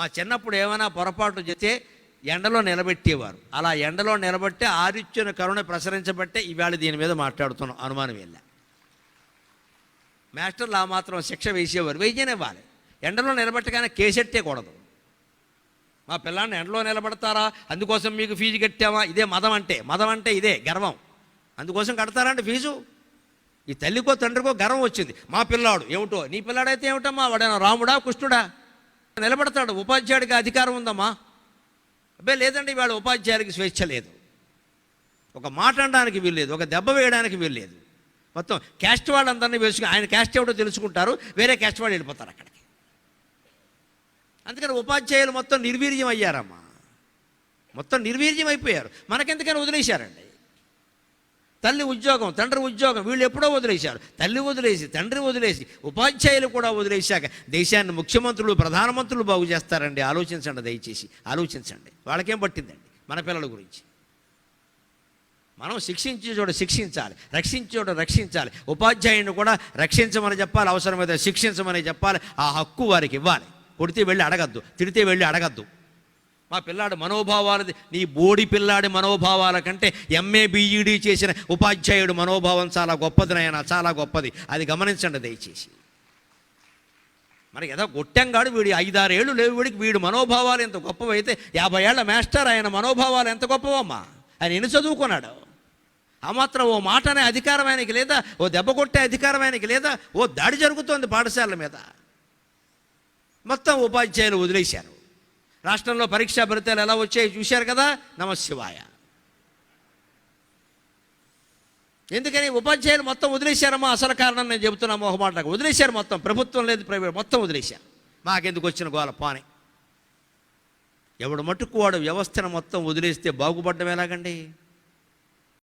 మా చిన్నప్పుడు ఏమైనా పొరపాటు చేస్తే ఎండలో నిలబెట్టేవారు. అలా ఎండలో నిలబట్టే ఆరిచ్చిన కరుణ ప్రసరించబట్టే ఇవాళ దీని మీద మాట్లాడుతున్నాం. అనుమానం వెళ్ళా. మాస్టర్లు ఆ మాత్రం శిక్ష వేసేవారు, వేయనివ్వాలి. ఎండలో నిలబెట్టగానే కేసెట్టే కూడదు. మా పిల్లాన్ని ఎండలో నిలబడతారా, అందుకోసం మీకు ఫీజు కట్టామా, ఇదే మదం అంటే. మదం అంటే ఇదే గర్వం. అందుకోసం కడతారంటే ఫీజు. ఈ తల్లికో తండ్రికో గర్వం వచ్చింది. మా పిల్లాడు ఏమిటో, నీ పిల్లాడైతే ఏమిటమ్మా, వాడైనా రాముడా కృష్ణుడా, నిలబడతాడు. ఉపాధ్యాయుడికి అధికారం ఉందమ్మా. అబ్బే లేదండి, వాడు ఉపాధ్యాయుడికి స్వేచ్ఛ లేదు. ఒక మాట అనడానికి వీల్లేదు, ఒక దెబ్బ వేయడానికి వీల్లేదు. మొత్తం క్యాస్ట్ వాళ్ళందరినీ వేసుకుని ఆయన క్యాస్ట్ ఏమిటో తెలుసుకుంటారు, వేరే క్యాస్ట్ వాళ్ళు వెళ్ళిపోతారు అక్కడికి. అందుకని ఉపాధ్యాయులు మొత్తం నిర్వీర్యం అయ్యారమ్మా, మొత్తం నిర్వీర్యం అయిపోయారు. మనకెందుకని వదిలేశారండి. తల్లి ఉద్యోగం, తండ్రి ఉద్యోగం, వీళ్ళు ఎప్పుడో వదిలేశారు. తల్లి వదిలేసి, తండ్రి వదిలేసి, ఉపాధ్యాయులు కూడా వదిలేశాక దేశాన్ని ముఖ్యమంత్రులు, ప్రధానమంత్రులు బాగు చేస్తారండి. ఆలోచించండి, దయచేసి ఆలోచించండి. వాళ్ళకేం పట్టిందండి మన పిల్లల గురించి. మనం శిక్షించే చోట శిక్షించాలి, రక్షించే చోట రక్షించాలి. ఉపాధ్యాయుని కూడా రక్షించమని చెప్పాలి, అవసరమైతే శిక్షించమని చెప్పాలి. ఆ హక్కు వారికి ఇవ్వాలి. కొడితే వెళ్ళి అడగద్దు, తిడితే వెళ్ళి అడగద్దు. మా పిల్లాడి మనోభావాలది, నీ బోడి పిల్లాడి మనోభావాల కంటే MA BEd చేసిన ఉపాధ్యాయుడు మనోభావం చాలా గొప్పది నాయన, చాలా గొప్పది. అది గమనించండి దయచేసి. మరి ఏదో గొట్టంగాడు, వీడి 5-6 ఏళ్ళు లేవు, వీడి మనోభావాలు ఎంత గొప్పవైతే 50 ఏళ్ల మాస్టర్ ఆయన మనోభావాలు ఎంత గొప్పవమ్మా. ఆయన ఎన్ని చదువుకున్నాడు? ఆ మాత్రం ఓ మాట అనే అధికారం ఆయనకి లేదా? ఓ దెబ్బ కొట్టే అధికారం ఆయనకి లేదా? ఓ దాడి జరుగుతోంది పాఠశాలల మీద. మొత్తం ఉపాధ్యాయులు వదిలేశారు. రాష్ట్రంలో పరీక్షా ఫలితాలు ఎలా వచ్చాయి చూశారు కదా. నమశివాయ. ఎందుకని ఉపాధ్యాయులు మొత్తం వదిలేశారమ్మా. అసలు కారణం నేను చెబుతున్నా, మొహమాటకు వదిలేశారు మొత్తం. ప్రభుత్వం లేదు, ప్రైవేట్, మొత్తం వదిలేశారు. మాకెందుకు వచ్చిన గోల పాని. ఎవడు మట్టుకు వాడు వ్యవస్థను మొత్తం వదిలేస్తే బాగుపడ్డం ఎలాగండి?